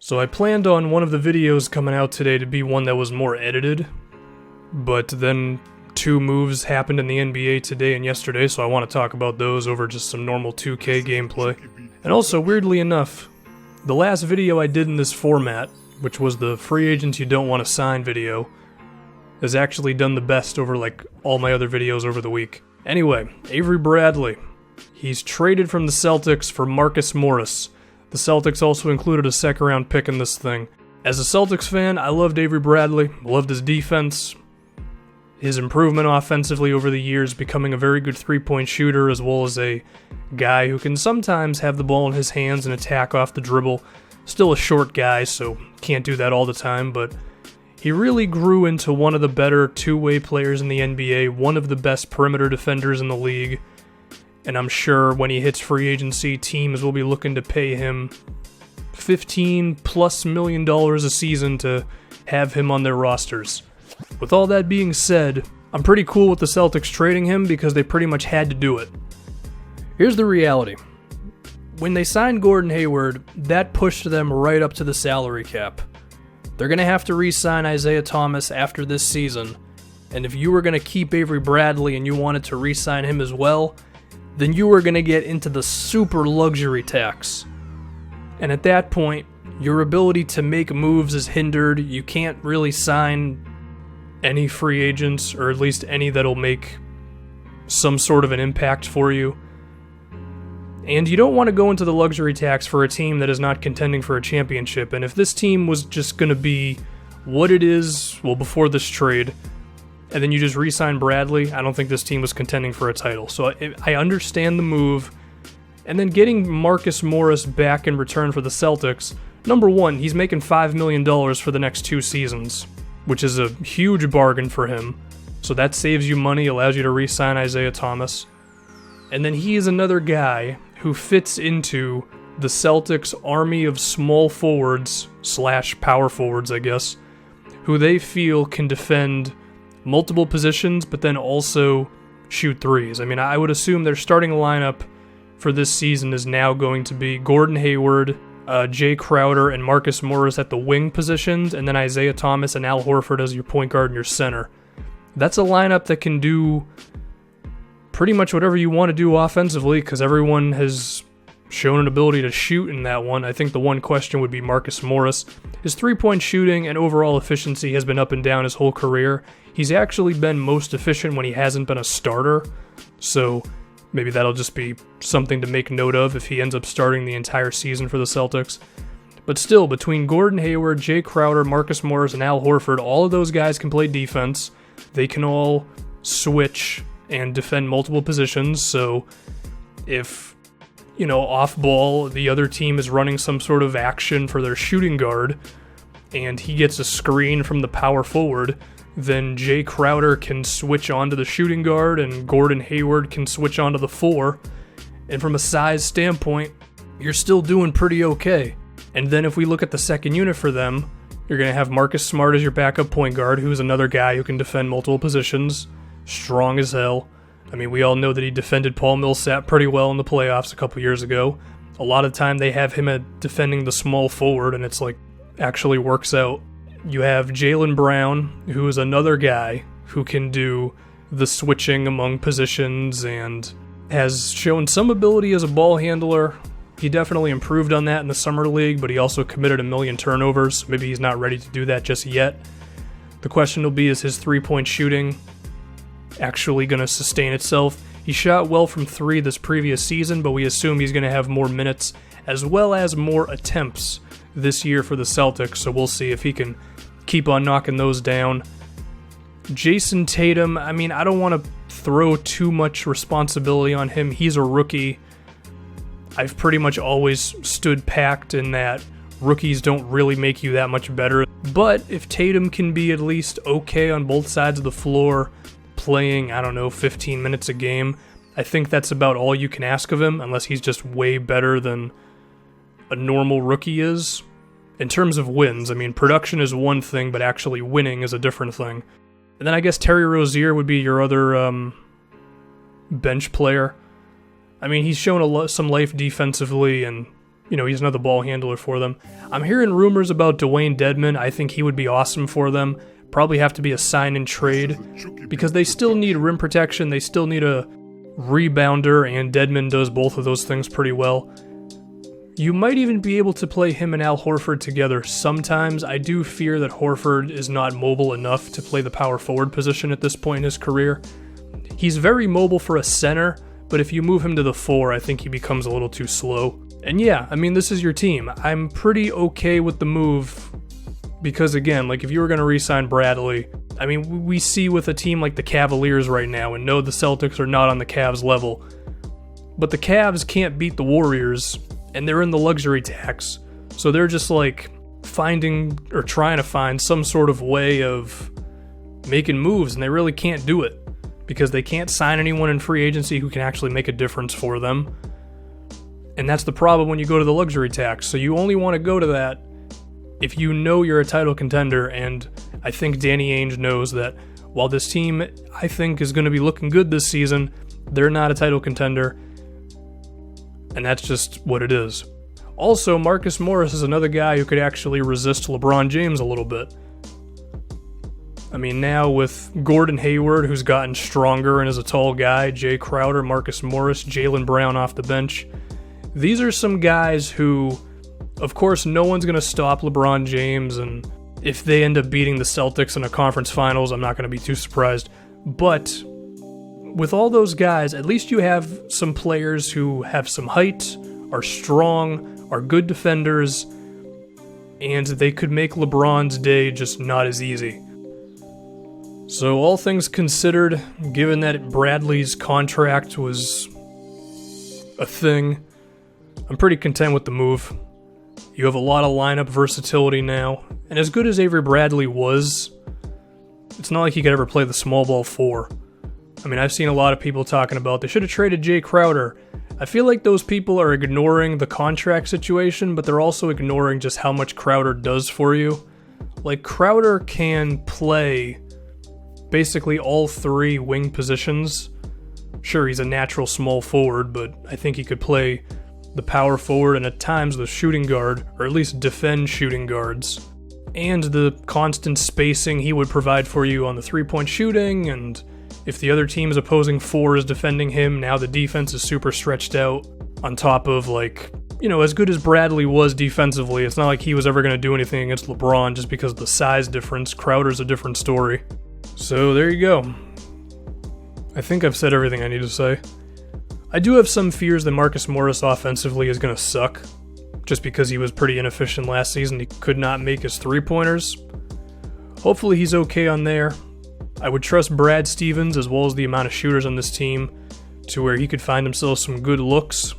So I planned on one of the videos coming out today to be one that was more edited, but then two moves happened in the NBA today and yesterday, so I want to talk about those over just some normal 2K gameplay. And also, weirdly enough, the last video I did in this format, which was the free agents you don't want to sign video, has actually done the best over like all my other videos over the week. Anyway, Avery Bradley. He's traded from the Celtics for Marcus Morris. The Celtics also included a second-round pick in this thing. As a Celtics fan, I loved Avery Bradley, loved his defense, his improvement offensively over the years, becoming a very good three-point shooter, as well as a guy who can sometimes have the ball in his hands and attack off the dribble. Still a short guy, so can't do that all the time, but he really grew into one of the better two-way players in the NBA, one of the best perimeter defenders in the league. And I'm sure when he hits free agency, teams will be looking to pay him $15+ million a season to have him on their rosters. With all that being said, I'm pretty cool with the Celtics trading him because they pretty much had to do it. Here's the reality. When they signed Gordon Hayward, that pushed them right up to the salary cap. They're going to have to re-sign Isaiah Thomas after this season, and if you were going to keep Avery Bradley and you wanted to re-sign him as well, then you were going to get into the super luxury tax. And at that point, your ability to make moves is hindered. You can't really sign any free agents, or at least any that'll make some sort of an impact for you. And you don't want to go into the luxury tax for a team that is not contending for a championship. And if this team was just going to be what it is, well, before this trade, and then you just re-sign Bradley, I don't think this team was contending for a title. So I understand the move. And then getting Marcus Morris back in return for the Celtics, number one, he's making $5 million for the next 2 seasons, which is a huge bargain for him. So that saves you money, allows you to re-sign Isaiah Thomas. And then he is another guy who fits into the Celtics' army of small forwards / power forwards, I guess, who they feel can defend multiple positions, but then also shoot threes. I mean, I would assume their starting lineup for this season is now going to be Gordon Hayward, Jay Crowder, and Marcus Morris at the wing positions, and then Isaiah Thomas and Al Horford as your point guard and your center. That's a lineup that can do pretty much whatever you want to do offensively, because everyone has shown an ability to shoot in that one. I think the one question would be Marcus Morris. His three-point shooting and overall efficiency has been up and down his whole career. He's actually been most efficient when he hasn't been a starter, so maybe that'll just be something to make note of if he ends up starting the entire season for the Celtics. But still, between Gordon Hayward, Jay Crowder, Marcus Morris, and Al Horford, all of those guys can play defense. They can all switch and defend multiple positions, so if, off ball, the other team is running some sort of action for their shooting guard, and he gets a screen from the power forward, then Jay Crowder can switch onto the shooting guard, and Gordon Hayward can switch onto the 4, and from a size standpoint, you're still doing pretty okay. And then if we look at the second unit for them, you're going to have Marcus Smart as your backup point guard, who's another guy who can defend multiple positions, strong as hell. I mean, we all know that he defended Paul Millsap pretty well in the playoffs a couple years ago. A lot of time they have him at defending the small forward, and it's like, actually works out. You have Jaylen Brown, who is another guy who can do the switching among positions and has shown some ability as a ball handler. He definitely improved on that in the summer league, but he also committed 1 million turnovers. Maybe he's not ready to do that just yet. The question will be, is his three-point shooting actually going to sustain itself? He shot well from 3 this previous season, but we assume he's going to have more minutes as well as more attempts this year for the Celtics, so we'll see if he can keep on knocking those down. Jason Tatum, I mean, I don't want to throw too much responsibility on him. He's a rookie. I've pretty much always stood packed in that rookies don't really make you that much better. But if Tatum can be at least okay on both sides of the floor, playing, 15 minutes a game, I think that's about all you can ask of him, unless he's just way better than a normal rookie is. In terms of wins, I mean, production is one thing, but actually winning is a different thing. And then I guess Terry Rozier would be your other bench player. I mean, he's shown some life defensively, and he's another ball handler for them. I'm hearing rumors about Dwayne Dedmon. I think he would be awesome for them. Probably have to be a sign and trade because they still need rim protection. They still need a rebounder, and Dedmon does both of those things pretty well. You might even be able to play him and Al Horford together sometimes. I do fear that Horford is not mobile enough to play the power forward position at this point in his career. He's very mobile for a center, but if you move him to the 4, I think he becomes a little too slow. And yeah, I mean, this is your team. I'm pretty okay with the move because, again, like if you were going to re-sign Bradley, I mean, we see with a team like the Cavaliers right now, and know the Celtics are not on the Cavs level, but the Cavs can't beat the Warriors, and they're in the luxury tax, so they're just like finding or trying to find some sort of way of making moves, and they really can't do it because they can't sign anyone in free agency who can actually make a difference for them. And that's the problem when you go to the luxury tax. So you only want to go to that if you know you're a title contender, and I think Danny Ainge knows that while this team, I think, is going to be looking good this season, they're not a title contender. And that's just what it is. Also, Marcus Morris is another guy who could actually resist LeBron James a little bit. I mean, now with Gordon Hayward, who's gotten stronger and is a tall guy, Jay Crowder, Marcus Morris, Jaylen Brown off the bench, these are some guys who, of course, no one's going to stop LeBron James, and if they end up beating the Celtics in a conference finals, I'm not going to be too surprised. But with all those guys, at least you have some players who have some height, are strong, are good defenders, and they could make LeBron's day just not as easy. So all things considered, given that Bradley's contract was a thing, I'm pretty content with the move. You have a lot of lineup versatility now, and as good as Avery Bradley was, it's not like he could ever play the small ball 4. I mean, I've seen a lot of people talking about they should have traded Jay Crowder. I feel like those people are ignoring the contract situation, but they're also ignoring just how much Crowder does for you. Like, Crowder can play basically all 3 wing positions. Sure, he's a natural small forward, but I think he could play the power forward and at times the shooting guard, or at least defend shooting guards. And the constant spacing he would provide for you on the 3-point shooting, and if the other team's opposing 4 is defending him, now the defense is super stretched out. On top of, like, as good as Bradley was defensively, it's not like he was ever going to do anything against LeBron just because of the size difference. Crowder's a different story. So there you go. I think I've said everything I need to say. I do have some fears that Marcus Morris offensively is going to suck, just because he was pretty inefficient last season. He could not make his 3-pointers. Hopefully he's okay on there. I would trust Brad Stevens as well as the amount of shooters on this team to where he could find himself some good looks.